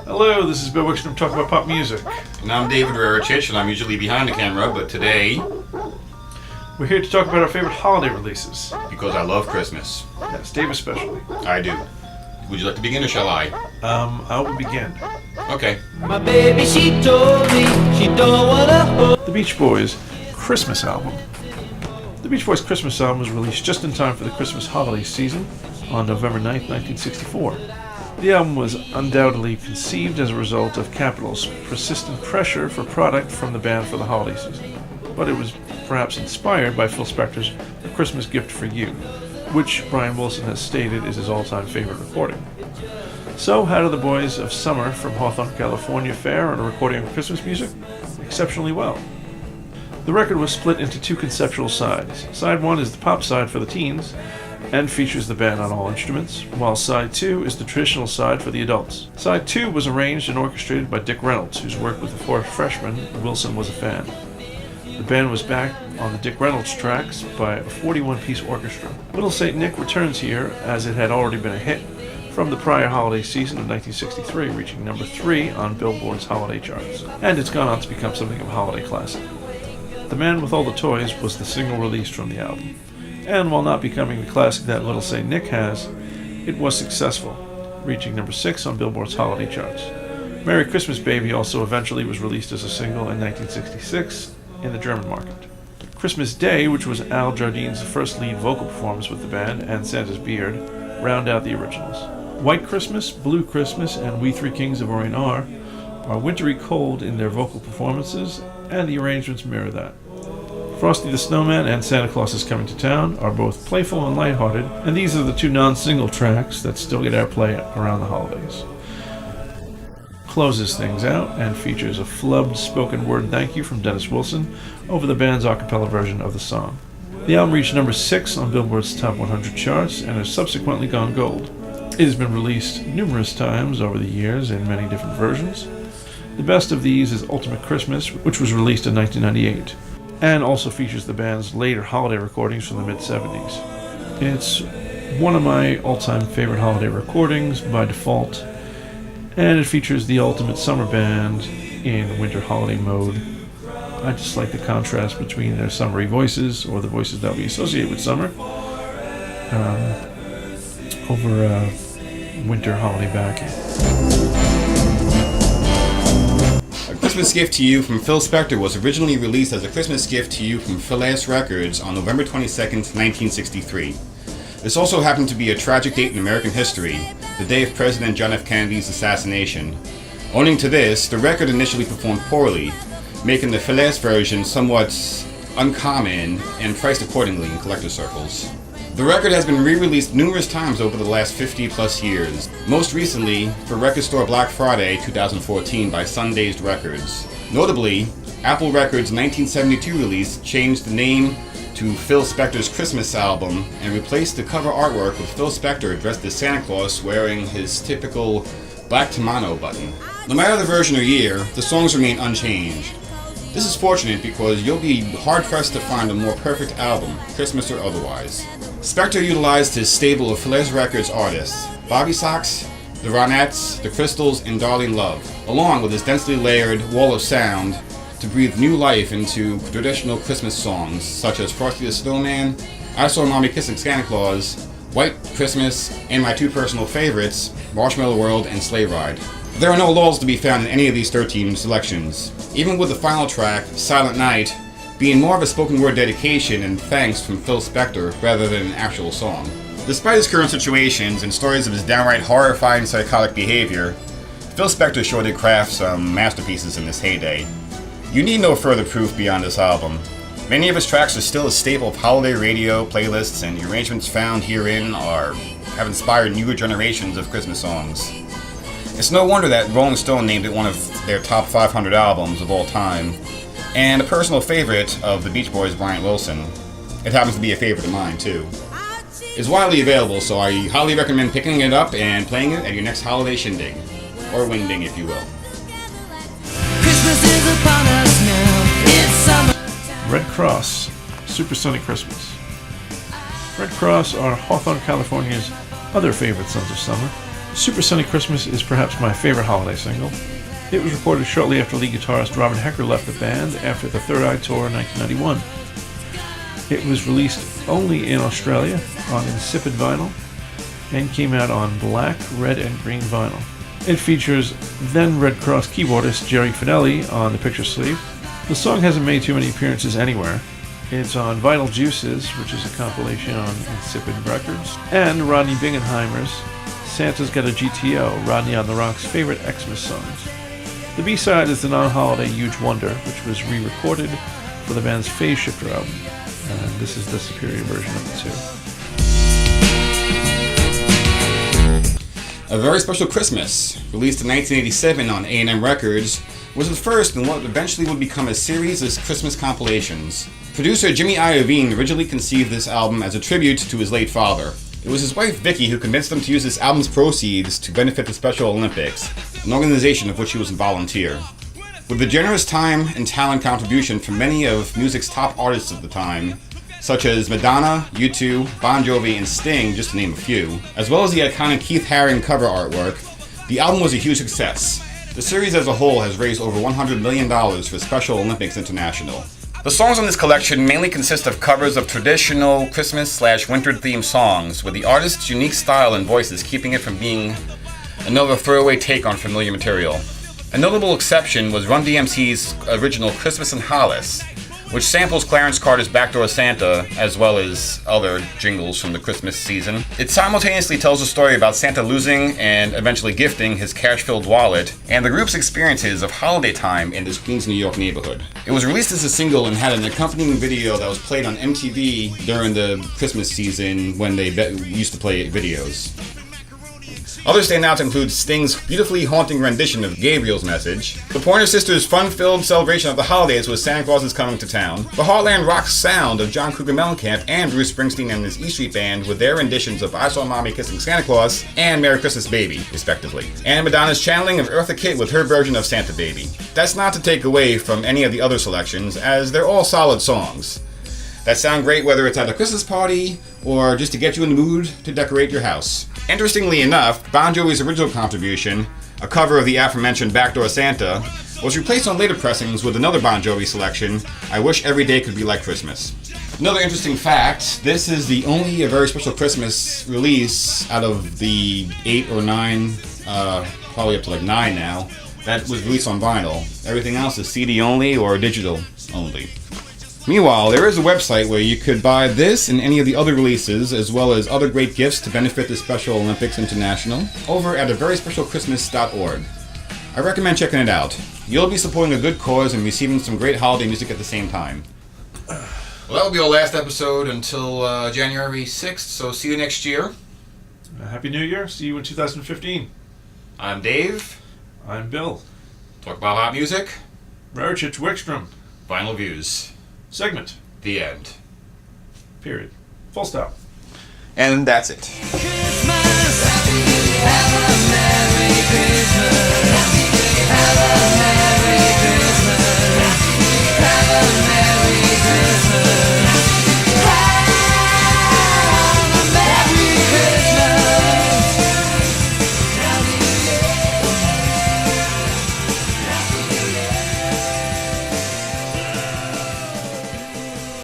Hello, this is Bill Wikstrom talking about pop music. And I'm David Rerecich, and I'm usually behind the camera, but today, we're here to talk about our favorite holiday releases. because I love Christmas. Yes, Dave especially. I do. Would you like to begin or shall I? I will begin. Okay. My baby, she told me she don't wanna hold. The Beach Boys' Christmas album. The Beach Boys' Christmas album was released just in time for the Christmas holiday season on November 9th, 1964. The album was undoubtedly conceived as a result of Capitol's persistent pressure for product from the band for the holiday season, but it was perhaps inspired by Phil Spector's A Christmas Gift for You, which Brian Wilson has stated is his all-time favorite recording. So, how did the Boys of Summer from Hawthorne, California fare on a recording of Christmas music? Exceptionally well. The record was split into two conceptual sides. Side 1 is the pop side for the teens, and features the band on all instruments, while Side 2 is the traditional side for the adults. Side 2 was arranged and orchestrated by Dick Reynolds, whose work with the four freshmen Wilson was a fan. The band was backed on the Dick Reynolds tracks by a 41-piece orchestra. Little Saint Nick returns here, as it had already been a hit from the prior holiday season of 1963, reaching number 3 on Billboard's holiday charts, and it's gone on to become something of a holiday classic. The Man with All the Toys was the single released from the album, and while not becoming the classic that Little Saint Nick has, it was successful, reaching number 6 on Billboard's holiday charts. Merry Christmas Baby also eventually was released as a single in 1966 in the German market. Christmas Day, which was Al Jardine's first lead vocal performance with the band, and Santa's Beard, round out the originals. White Christmas, Blue Christmas, and We Three Kings of Orient are wintry cold in their vocal performances, and the arrangements mirror that. Frosty the Snowman and Santa Claus is Coming to Town are both playful and lighthearted, and these are the two non-single tracks that still get airplay around the holidays. Closes things out and features a flubbed spoken word thank you from Dennis Wilson over the band's a cappella version of the song. The album reached number 6 on Billboard's Top 100 charts and has subsequently gone gold. It has been released numerous times over the years in many different versions. The best of these is Ultimate Christmas, which was released in 1998. And also features the band's later holiday recordings from the mid-70s. It's one of my all-time favorite holiday recordings by default, and it features the ultimate summer band in winter holiday mode. I just like the contrast between their summery voices, or the voices that we associate with summer, over winter holiday backing. A Christmas Gift to You from Phil Spector was originally released as A Christmas Gift to You from Phileas Records on November 22nd, 1963. This also happened to be a tragic date in American history, the day of President John F. Kennedy's assassination. Owing to this, the record initially performed poorly, making the Phileas version somewhat uncommon and priced accordingly in collector circles. The record has been re-released numerous times over the last 50 plus years, most recently for Record Store Black Friday 2014 by Sundazed Records. Notably, Apple Records' 1972 release changed the name to Phil Spector's Christmas album and replaced the cover artwork with Phil Spector dressed as Santa Claus wearing his typical black kimono button. No matter the version or year, the songs remain unchanged. This is fortunate because you'll be hard-pressed to find a more perfect album, Christmas or otherwise. Spector utilized his stable of Phileas Records artists, Bobby Sox, the Ronettes, the Crystals, and Darlene Love, along with his densely layered wall of sound to breathe new life into traditional Christmas songs such as Frosty the Snowman, I Saw Mommy Kissing Santa Claus, White Christmas, and my two personal favorites, Marshmallow World and Sleigh Ride. There are no lulls to be found in any of these 13 selections, even with the final track, Silent Night, being more of a spoken word dedication and thanks from Phil Spector rather than an actual song. Despite his current situations and stories of his downright horrifying psychotic behavior, Phil Spector sure did craft some masterpieces in his heyday. You need no further proof beyond this album. Many of his tracks are still a staple of holiday radio playlists, and the arrangements found herein have inspired newer generations of Christmas songs. It's no wonder that Rolling Stone named it one of their top 500 albums of all time, and a personal favorite of the Beach Boys' Brian Wilson. It happens to be a favorite of mine, too. It's widely available, so I highly recommend picking it up and playing it at your next holiday shindig, or wingding if you will. Christmas is upon us now. It's summer. Red Kross, Supersonic Christmas. Red Kross are Hawthorne, California's other favorite Sons of Summer. Super Sunny Christmas is perhaps my favorite holiday single. It was recorded shortly after lead guitarist Robin Hecker left the band after the Third Eye Tour in 1991. It was released only in Australia on insipid vinyl and came out on black, red, and green vinyl. It features then Red Kross keyboardist Jerry Finelli on the picture sleeve. The song hasn't made too many appearances anywhere. It's on Vinyl Juices, which is a compilation on Insipid Records, and Rodney Bingenheimer's Santa's Got a GTO, Rodney on the Rock's favorite Xmas songs. The B-side is the non-holiday Huge Wonder, which was re-recorded for the band's Phase Shifter album, and this is the superior version of the two. A Very Special Christmas, released in 1987 on A&M Records, was the first in what eventually would become a series of Christmas compilations. Producer Jimmy Iovine originally conceived this album as a tribute to his late father. It was his wife Vicky who convinced him to use this album's proceeds to benefit the Special Olympics, an organization of which he was a volunteer. With the generous time and talent contribution from many of music's top artists of the time, such as Madonna, U2, Bon Jovi, and Sting, just to name a few, as well as the iconic Keith Haring cover artwork, the album was a huge success. The series as a whole has raised over $100 million for Special Olympics International. The songs on this collection mainly consist of covers of traditional Christmas/winter themed songs, with the artist's unique style and voices keeping it from being another throwaway take on familiar material. A notable exception was Run DMC's original Christmas in Hollis, which samples Clarence Carter's Backdoor Santa, as well as other jingles from the Christmas season. It simultaneously tells a story about Santa losing and eventually gifting his cash-filled wallet, and the group's experiences of holiday time in this Queens, New York neighborhood. It was released as a single and had an accompanying video that was played on MTV during the Christmas season when they used to play videos. Other standouts include Sting's beautifully haunting rendition of Gabriel's Message, the Pointer Sisters' fun-filled celebration of the holidays with Santa Claus is Coming to Town, the Heartland rock sound of John Cougar Mellencamp and Bruce Springsteen and his E Street Band with their renditions of I Saw Mommy Kissing Santa Claus and Merry Christmas Baby, respectively, and Madonna's channeling of Eartha Kitt with her version of Santa Baby. That's not to take away from any of the other selections, as they're all solid songs that sound great whether it's at a Christmas party or just to get you in the mood to decorate your house. Interestingly enough, Bon Jovi's original contribution, a cover of the aforementioned Backdoor Santa, was replaced on later pressings with another Bon Jovi selection, I Wish Every Day Could Be Like Christmas. Another interesting fact, this is the only A Very Special Christmas release out of the 8 or 9, probably up to like 9 now, that was released on vinyl. Everything else is CD only or digital only. Meanwhile, there is a website where you could buy this and any of the other releases, as well as other great gifts to benefit the Special Olympics International, over at averyspecialchristmas.org. I recommend checking it out. You'll be supporting a good cause and receiving some great holiday music at the same time. Well, that will be our last episode until January 6th, so see you next year. Happy New Year. See you in 2015. I'm Dave. I'm Bill. Talk about hot music. Rerecich, Wikstrom. Vinyl Views. Segment. The end. Period. Full stop. And that's it. Christmas, have a Merry Christmas.